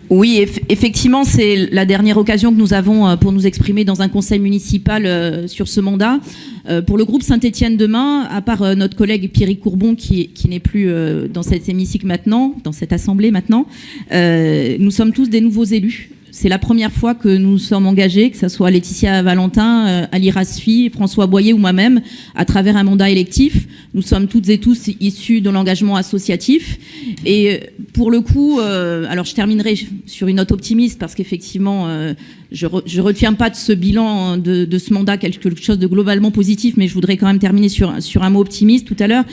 Oui, effectivement, c'est la dernière occasion que nous avons pour nous exprimer dans un conseil municipal sur ce mandat. Pour le groupe Saint-Étienne Demain, à part notre collègue Pierrick Courbon qui n'est plus dans cet hémicycle maintenant, dans cette assemblée maintenant, nous sommes tous des nouveaux élus. C'est la première fois que nous sommes engagés, que ce soit Laetitia Valentin, Ali Rasfi, François Boyer ou moi-même, à travers un mandat électif. Nous sommes toutes et tous issus de l'engagement associatif. Et pour le coup, alors je terminerai sur une note optimiste parce qu'effectivement, je retiens pas de ce bilan, de ce mandat quelque chose de globalement positif, mais je voudrais quand même terminer sur un mot optimiste tout à l'heure.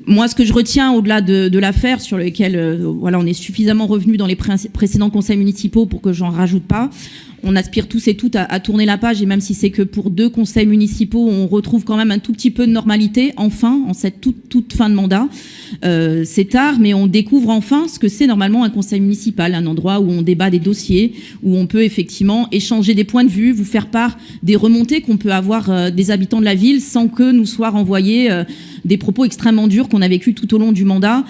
Moi, ce que je retiens au-delà de l'affaire sur lequel voilà, on est suffisamment revenu dans les précédents conseils municipaux pour que j'en rajoute pas, on aspire tous et toutes à tourner la page, et même si c'est que pour 2 conseils municipaux, on retrouve quand même un tout petit peu de normalité, enfin, en cette toute fin de mandat. C'est tard, mais on découvre enfin ce que c'est normalement un conseil municipal, un endroit où on débat des dossiers, où on peut effectivement échanger des points de vue, vous faire part des remontées qu'on peut avoir des habitants de la ville sans que nous soient renvoyés des propos extrêmement durs qu'on a vécu tout au long du mandat,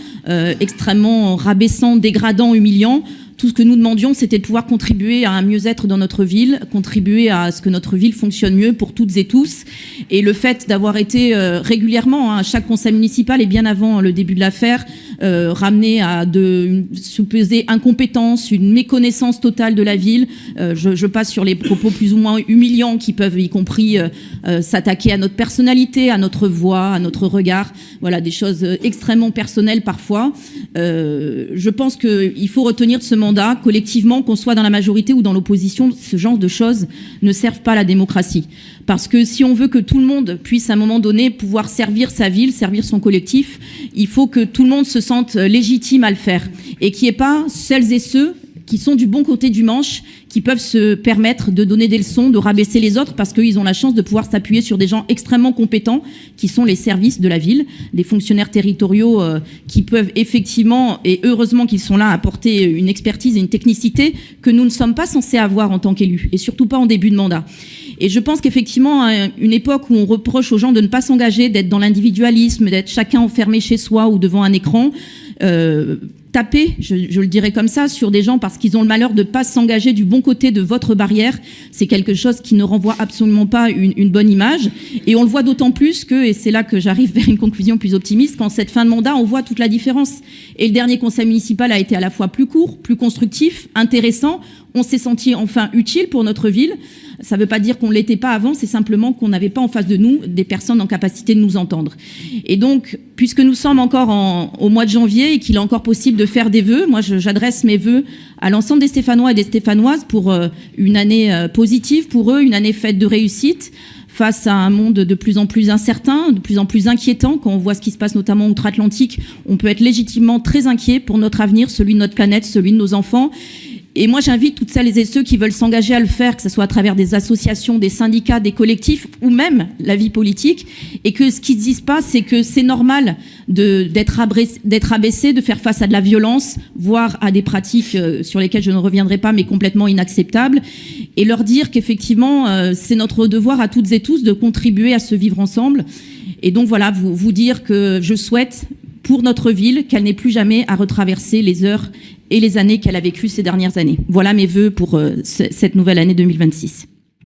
extrêmement rabaissants, dégradants, humiliants. Tout ce que nous demandions, c'était de pouvoir contribuer à un mieux-être dans notre ville, contribuer à ce que notre ville fonctionne mieux pour toutes et tous. Et le fait d'avoir été régulièrement, à chaque conseil municipal et bien avant le début de l'affaire, ramené à une supposée incompétence, une méconnaissance totale de la ville. Je passe sur les propos plus ou moins humiliants qui peuvent, y compris, s'attaquer à notre personnalité, à notre voix, à notre regard. Voilà, des choses extrêmement personnelles parfois. Je pense qu'il faut retenir de ce mandat, collectivement, qu'on soit dans la majorité ou dans l'opposition, ce genre de choses ne servent pas à la démocratie. Parce que si on veut que tout le monde puisse à un moment donné pouvoir servir sa ville, servir son collectif, il faut que tout le monde se sente légitime à le faire. Et qu'il n'y ait pas celles et ceux qui sont du bon côté du manche, qui peuvent se permettre de donner des leçons, de rabaisser les autres, parce qu'ils ont la chance de pouvoir s'appuyer sur des gens extrêmement compétents, qui sont les services de la ville, des fonctionnaires territoriaux qui peuvent effectivement, et heureusement qu'ils sont là, apporter une expertise et une technicité que nous ne sommes pas censés avoir en tant qu'élus, et surtout pas en début de mandat. Et je pense qu'effectivement, à une époque où on reproche aux gens de ne pas s'engager, d'être dans l'individualisme, d'être chacun enfermé chez soi ou devant un écran, taper, je le dirais comme ça, sur des gens parce qu'ils ont le malheur de ne pas s'engager du bon côté de votre barrière, c'est quelque chose qui ne renvoie absolument pas une bonne image. Et on le voit d'autant plus que, et c'est là que j'arrive vers une conclusion plus optimiste, qu'en cette fin de mandat, on voit toute la différence. Et le dernier conseil municipal a été à la fois plus court, plus constructif, intéressant. On s'est senti enfin utile pour notre ville. Ça ne veut pas dire qu'on ne l'était pas avant, c'est simplement qu'on n'avait pas en face de nous des personnes en capacité de nous entendre. Et donc, puisque nous sommes encore au mois de janvier et qu'il est encore possible de faire des vœux, moi j'adresse mes vœux à l'ensemble des Stéphanois et des Stéphanoises pour une année positive pour eux, une année faite de réussite, face à un monde de plus en plus incertain, de plus en plus inquiétant. Quand on voit ce qui se passe notamment outre-Atlantique, on peut être légitimement très inquiet pour notre avenir, celui de notre planète, celui de nos enfants. Et moi, j'invite toutes celles et ceux qui veulent s'engager à le faire, que ce soit à travers des associations, des syndicats, des collectifs ou même la vie politique, et que ce qu'ils ne disent pas, c'est que c'est normal d'être abaissé, de faire face à de la violence, voire à des pratiques sur lesquelles je ne reviendrai pas, mais complètement inacceptables, et leur dire qu'effectivement, c'est notre devoir à toutes et tous de contribuer à ce vivre ensemble. Et donc voilà, vous dire que je souhaite pour notre ville qu'elle n'ait plus jamais à retraverser les heures et les années qu'elle a vécues ces dernières années. Voilà mes vœux pour cette nouvelle année 2026.